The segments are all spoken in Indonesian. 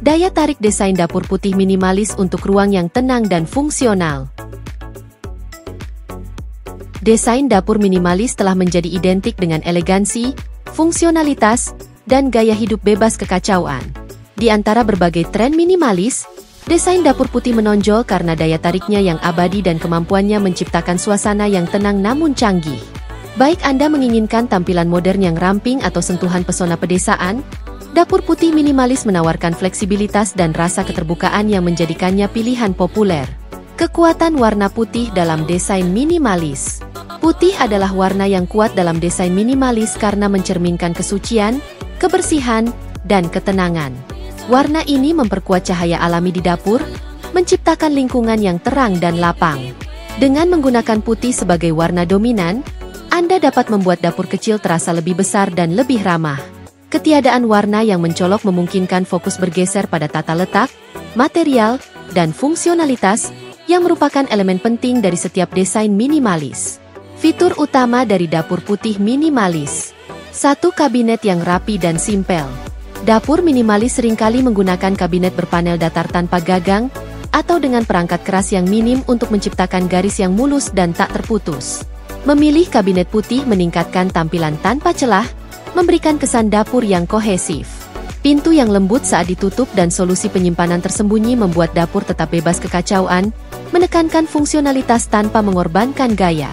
Daya tarik desain dapur putih minimalis untuk ruang yang tenang dan fungsional. Desain dapur minimalis telah menjadi identik dengan elegansi, fungsionalitas, dan gaya hidup bebas kekacauan. Di antara berbagai tren minimalis, desain dapur putih menonjol karena daya tariknya yang abadi dan kemampuannya menciptakan suasana yang tenang namun canggih. Baik Anda menginginkan tampilan modern yang ramping atau sentuhan pesona pedesaan, dapur putih minimalis menawarkan fleksibilitas dan rasa keterbukaan yang menjadikannya pilihan populer. Kekuatan warna putih dalam desain minimalis. Putih adalah warna yang kuat dalam desain minimalis karena mencerminkan kesucian, kebersihan, dan ketenangan. Warna ini memperkuat cahaya alami di dapur, menciptakan lingkungan yang terang dan lapang. Dengan menggunakan putih sebagai warna dominan, Anda dapat membuat dapur kecil terasa lebih besar dan lebih ramah. Ketiadaan warna yang mencolok memungkinkan fokus bergeser pada tata letak, material, dan fungsionalitas yang merupakan elemen penting dari setiap desain minimalis. Fitur utama dari dapur putih minimalis. 1. Kabinet yang rapi dan simpel. Dapur minimalis seringkali menggunakan kabinet berpanel datar tanpa gagang atau dengan perangkat keras yang minim untuk menciptakan garis yang mulus dan tak terputus. Memilih kabinet putih meningkatkan tampilan tanpa celah, memberikan kesan dapur yang kohesif. Pintu yang lembut saat ditutup dan solusi penyimpanan tersembunyi membuat dapur tetap bebas kekacauan, menekankan fungsionalitas tanpa mengorbankan gaya.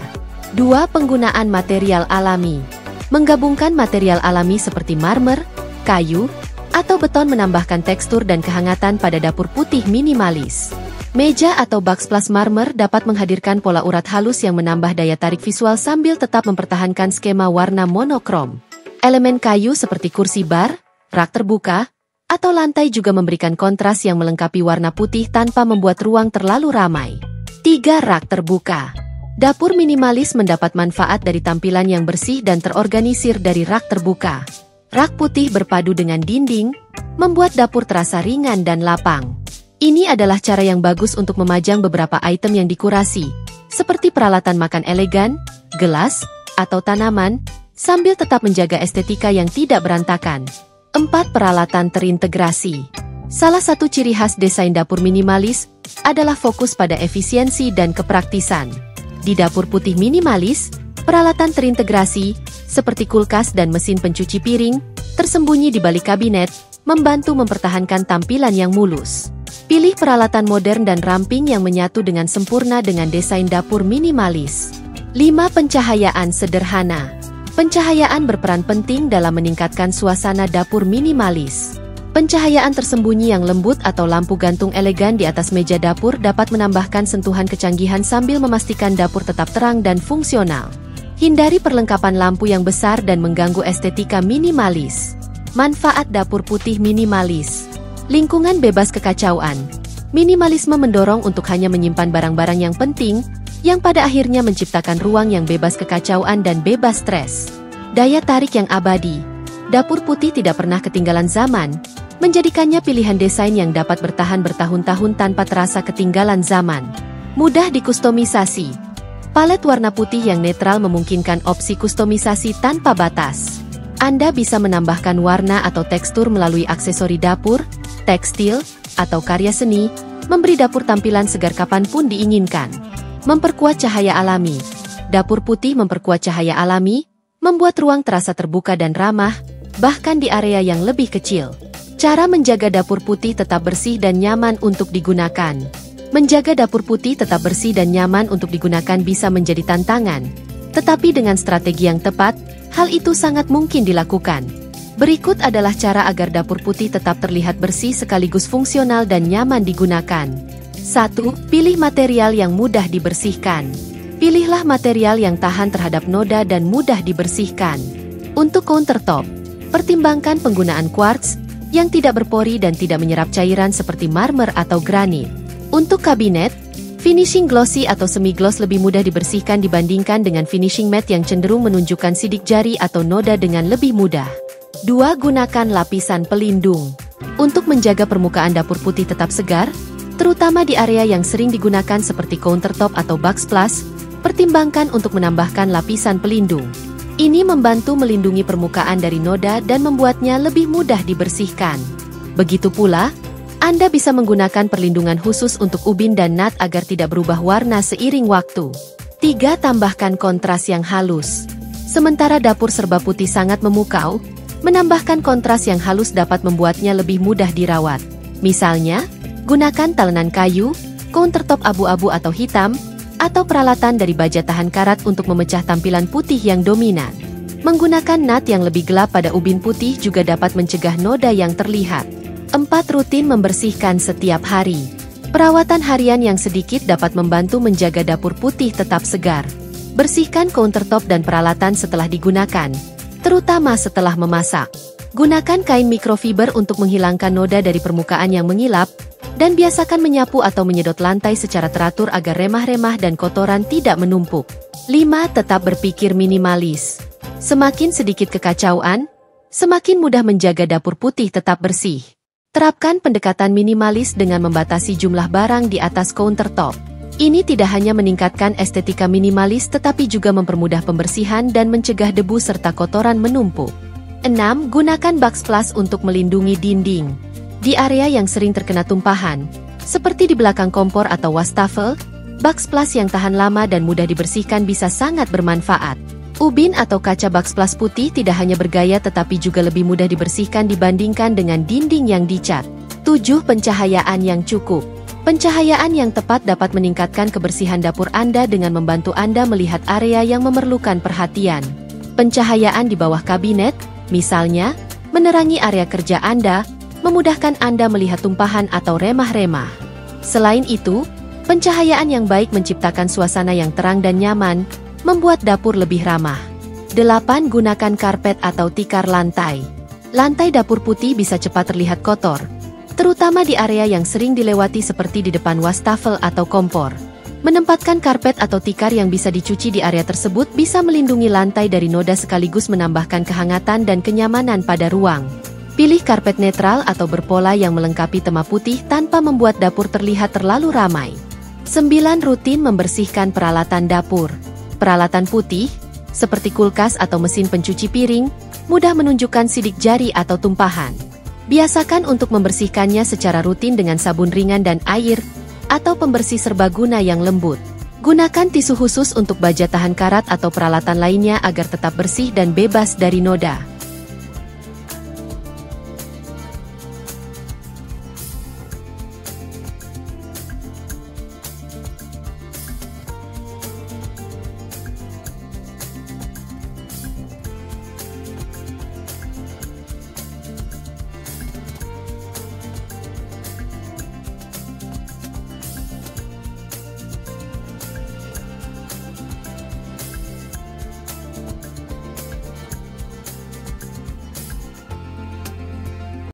2. Penggunaan material alami. Menggabungkan material alami seperti marmer, kayu, atau beton menambahkan tekstur dan kehangatan pada dapur putih minimalis. Meja atau backsplash marmer dapat menghadirkan pola urat halus yang menambah daya tarik visual sambil tetap mempertahankan skema warna monokrom. Elemen kayu seperti kursi bar, rak terbuka, atau lantai juga memberikan kontras yang melengkapi warna putih tanpa membuat ruang terlalu ramai. 3. Rak terbuka. Dapur minimalis mendapat manfaat dari tampilan yang bersih dan terorganisir dari rak terbuka. Rak putih berpadu dengan dinding, membuat dapur terasa ringan dan lapang. Ini adalah cara yang bagus untuk memajang beberapa item yang dikurasi, seperti peralatan makan elegan, gelas, atau tanaman, sambil tetap menjaga estetika yang tidak berantakan. 4. Peralatan terintegrasi. Salah satu ciri khas desain dapur minimalis adalah fokus pada efisiensi dan kepraktisan. Di dapur putih minimalis, peralatan terintegrasi, seperti kulkas dan mesin pencuci piring, tersembunyi di balik kabinet, membantu mempertahankan tampilan yang mulus. Pilih peralatan modern dan ramping yang menyatu dengan sempurna dengan desain dapur minimalis. 5. Pencahayaan sederhana. Pencahayaan berperan penting dalam meningkatkan suasana dapur minimalis. Pencahayaan tersembunyi yang lembut atau lampu gantung elegan di atas meja dapur dapat menambahkan sentuhan kecanggihan sambil memastikan dapur tetap terang dan fungsional. Hindari perlengkapan lampu yang besar dan mengganggu estetika minimalis. Manfaat dapur putih minimalis. Lingkungan bebas kekacauan. Minimalisme mendorong untuk hanya menyimpan barang-barang yang penting, yang pada akhirnya menciptakan ruang yang bebas kekacauan dan bebas stres. Daya tarik yang abadi. Dapur putih tidak pernah ketinggalan zaman, menjadikannya pilihan desain yang dapat bertahan bertahun-tahun tanpa terasa ketinggalan zaman. Mudah dikustomisasi. Palet warna putih yang netral memungkinkan opsi kustomisasi tanpa batas. Anda bisa menambahkan warna atau tekstur melalui aksesori dapur, tekstil, atau karya seni, memberi dapur tampilan segar kapanpun diinginkan. Memperkuat cahaya alami. Dapur putih memperkuat cahaya alami, membuat ruang terasa terbuka dan ramah, bahkan di area yang lebih kecil. Cara menjaga dapur putih tetap bersih dan nyaman untuk digunakan. Menjaga dapur putih tetap bersih dan nyaman untuk digunakan bisa menjadi tantangan. Tetapi dengan strategi yang tepat, hal itu sangat mungkin dilakukan. Berikut adalah cara agar dapur putih tetap terlihat bersih sekaligus fungsional dan nyaman digunakan. 1. Pilih material yang mudah dibersihkan. Pilihlah material yang tahan terhadap noda dan mudah dibersihkan. Untuk countertop, pertimbangkan penggunaan quartz yang tidak berpori dan tidak menyerap cairan seperti marmer atau granit. Untuk kabinet, finishing glossy atau semi-gloss lebih mudah dibersihkan dibandingkan dengan finishing matte yang cenderung menunjukkan sidik jari atau noda dengan lebih mudah. 2. Gunakan lapisan pelindung. Untuk menjaga permukaan dapur putih tetap segar, terutama di area yang sering digunakan seperti countertop atau backsplash, pertimbangkan untuk menambahkan lapisan pelindung. Ini membantu melindungi permukaan dari noda dan membuatnya lebih mudah dibersihkan. Begitu pula, Anda bisa menggunakan perlindungan khusus untuk ubin dan nut agar tidak berubah warna seiring waktu. 3. Tambahkan kontras yang halus. Sementara dapur serba putih sangat memukau, menambahkan kontras yang halus dapat membuatnya lebih mudah dirawat. Misalnya, gunakan talenan kayu, countertop abu-abu atau hitam, atau peralatan dari baja tahan karat untuk memecah tampilan putih yang dominan. Menggunakan nut yang lebih gelap pada ubin putih juga dapat mencegah noda yang terlihat. 4. Rutin membersihkan setiap hari. Perawatan harian yang sedikit dapat membantu menjaga dapur putih tetap segar. Bersihkan countertop dan peralatan setelah digunakan, terutama setelah memasak. Gunakan kain mikrofiber untuk menghilangkan noda dari permukaan yang mengilap, dan biasakan menyapu atau menyedot lantai secara teratur agar remah-remah dan kotoran tidak menumpuk. 5. Tetap berpikir minimalis. Semakin sedikit kekacauan, semakin mudah menjaga dapur putih tetap bersih. Terapkan pendekatan minimalis dengan membatasi jumlah barang di atas countertop. Ini tidak hanya meningkatkan estetika minimalis tetapi juga mempermudah pembersihan dan mencegah debu serta kotoran menumpuk. 6. Gunakan backsplash untuk melindungi dinding. Di area yang sering terkena tumpahan, seperti di belakang kompor atau wastafel, backsplash yang tahan lama dan mudah dibersihkan bisa sangat bermanfaat. Ubin atau kaca backsplash putih tidak hanya bergaya tetapi juga lebih mudah dibersihkan dibandingkan dengan dinding yang dicat. 7. Pencahayaan yang cukup. Pencahayaan yang tepat dapat meningkatkan kebersihan dapur Anda dengan membantu Anda melihat area yang memerlukan perhatian. Pencahayaan di bawah kabinet, misalnya, menerangi area kerja Anda, memudahkan Anda melihat tumpahan atau remah-remah. Selain itu, pencahayaan yang baik menciptakan suasana yang terang dan nyaman, membuat dapur lebih ramah. 8. Gunakan karpet atau tikar lantai. Lantai dapur putih bisa cepat terlihat kotor, terutama di area yang sering dilewati seperti di depan wastafel atau kompor. Menempatkan karpet atau tikar yang bisa dicuci di area tersebut bisa melindungi lantai dari noda sekaligus menambahkan kehangatan dan kenyamanan pada ruang. Pilih karpet netral atau berpola yang melengkapi tema putih tanpa membuat dapur terlihat terlalu ramai. 9. Rutin membersihkan peralatan dapur. Peralatan putih, seperti kulkas atau mesin pencuci piring, mudah menunjukkan sidik jari atau tumpahan. Biasakan untuk membersihkannya secara rutin dengan sabun ringan dan air, atau pembersih serbaguna yang lembut. Gunakan tisu khusus untuk baja tahan karat atau peralatan lainnya agar tetap bersih dan bebas dari noda.